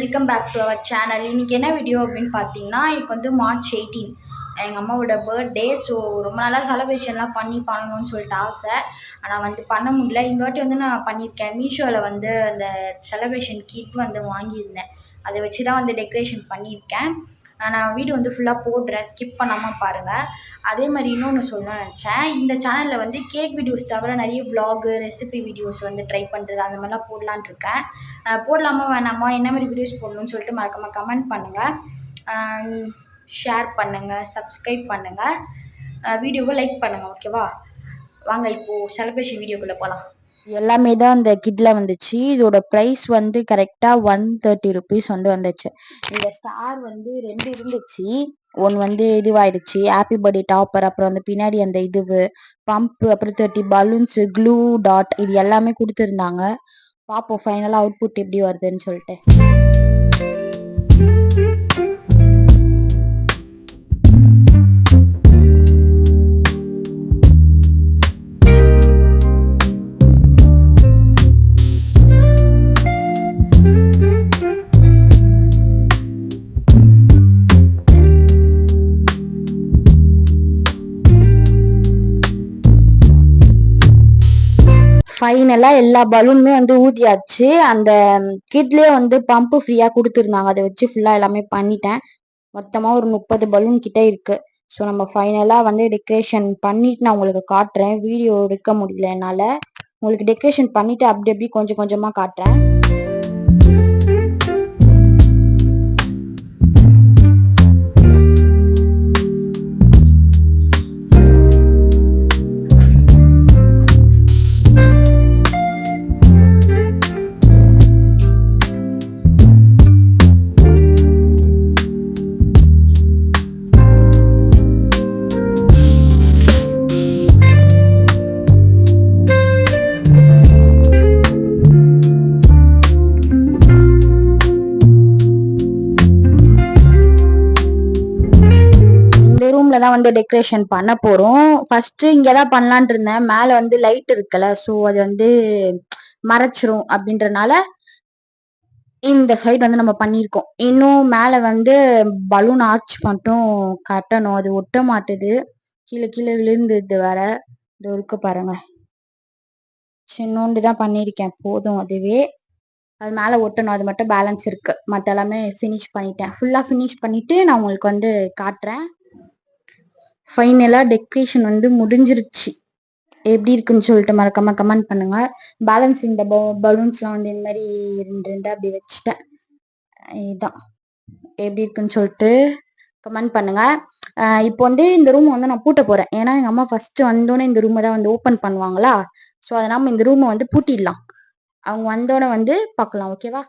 Welcome back to our channel. இன்றைக்கி என்ன video அப்படின்னு பார்த்தீங்கன்னா, இன்னைக்கு வந்து மார்ச் 18 எங்கள் அம்மாவோட பர்த்டே. ஸோ ரொம்ப நாளாக செலப்ரேஷன்லாம் பண்ணணும்னு சொல்லிட்டு ஆசை. ஆனால் வந்து பண்ண முடியல. இந்த வாட்டி வந்து நான் பண்ணியிருக்கேன். மீஷோவில் வந்து அந்த செலப்ரேஷன் கிட் வந்து வாங்கியிருந்தேன். அதை வச்சு தான் வந்து டெக்கரேஷன் பண்ணியிருக்கேன். நான் வீடியோ வந்து ஃபுல்லாக போடுறேன், ஸ்கிப் பண்ணாமல் பாருங்கள். அதே மாதிரி இன்னொன்று சொல்லணும்னு நினச்சேன். இந்த சேனலில் வந்து கேக் வீடியோஸ் தவிர நிறைய விலாகு, ரெசிபி வீடியோஸ் வந்து ட்ரை பண்ணுறது அந்த மாதிரிலாம் போடலான்னு இருக்கேன். போடலாமா வேணாமா, என்ன மாதிரி வீடியோஸ் போடணும்னு சொல்லிட்டு மறக்காமல் கமெண்ட் பண்ணுங்கள், ஷேர் பண்ணுங்கள், சப்ஸ்கிரைப் பண்ணுங்கள், வீடியோவை லைக் பண்ணுங்கள். ஓகேவா? வாங்க இப்போது செலிப்ரேஷன் வீடியோக்குள்ளே போகலாம். எல்லாமே தான் அந்த கிட்ல வந்துச்சு. இதோட ப்ரைஸ் வந்து கரெக்டாக 130 ருபீஸ் வந்து வந்துச்சு. இந்த ஸ்டார் வந்து 2 இருந்துச்சு. ஒன்று வந்து இதுவாயிடுச்சு, ஹாப்பி பர்த்டே டாப்பர், அப்புறம் வந்து பின்னாடி அந்த இதுவு பம்ப்பு, அப்புறம் 30 பலூன்ஸு, க்ளூ டாட், இது எல்லாமே கொடுத்துருந்தாங்க. பார்ப்போம் ஃபைனலாக அவுட்புட் எப்படி வருதுன்னு சொல்லிட்டு. ஃபைனலாக எல்லா பலூனுமே வந்து ஊதியாச்சு. அந்த கிட்லேயே வந்து பம்பு ஃப்ரீயாக கொடுத்துருந்தாங்க. அதை வச்சு ஃபுல்லாக எல்லாமே பண்ணிட்டேன். மொத்தமாக ஒரு 30 பலூன் கிட்டே இருக்குது. ஸோ நம்ம ஃபைனலாக வந்து டெக்கரேஷன் பண்ணிவிட்டு நான் உங்களுக்கு காட்டுறேன். வீடியோ எடுக்க முடியல என்னால். உங்களுக்கு டெக்கரேஷன் பண்ணிவிட்டு அப்படி அப்படி கொஞ்சம் கொஞ்சமாக காட்டுறேன். தான் வந்து டெக்கரேஷன் பண்ண போறோம். ஃபர்ஸ்ட் இங்க தான் பண்ணலான் இருந்தேன். மேல வந்து லைட் இருக்குல்ல, ஸோ அது வந்து மறைச்சிரும் அப்படின்றனால இந்த சைடு வந்து நம்ம பண்ணியிருக்கோம். இன்னும் மேல வந்து பலூன் ஆர்ச் மட்டும் கட்டணும். அது ஒட்ட மாட்டுது, கீழே கீழே விழுந்துது வேற. இது இருக்கு பாருங்க, சின்னோண்டு தான் பண்ணியிருக்கேன். போதும் அதுவே. அது மேலே ஒட்டணும், அது மட்டும் பேலன்ஸ் இருக்கு. மற்ற எல்லாமே ஃபினிஷ் பண்ணிட்டேன். ஃபுல்லா ஃபினிஷ் பண்ணிட்டு நான் உங்களுக்கு வந்து காட்டுறேன். ஃபைனலாக டெக்கரேஷன் வந்து முடிஞ்சிருச்சு. எப்படி இருக்குன்னு சொல்லிட்டு மறக்காம கமெண்ட் பண்ணுங்க. பேலன்ஸ் இந்த பலூன்ஸ்லாம் வந்து இந்த மாதிரி ரெண்டு ரெண்டு அப்படி வச்சுட்டேன். இதுதான் எப்படி இருக்குன்னு சொல்லிட்டு கமெண்ட் பண்ணுங்க. இப்போ வந்து இந்த ரூம் வந்து நான் பூட்ட போறேன். ஏன்னா எங்க அம்மா ஃபர்ஸ்ட் வந்தோடனே இந்த ரூமை தான் வந்து ஓப்பன் பண்ணுவாங்களா. ஸோ அதனால இந்த ரூமை வந்து பூட்டிடலாம். அவங்க வந்தோடனே வந்து பார்க்கலாம். ஓகேவா?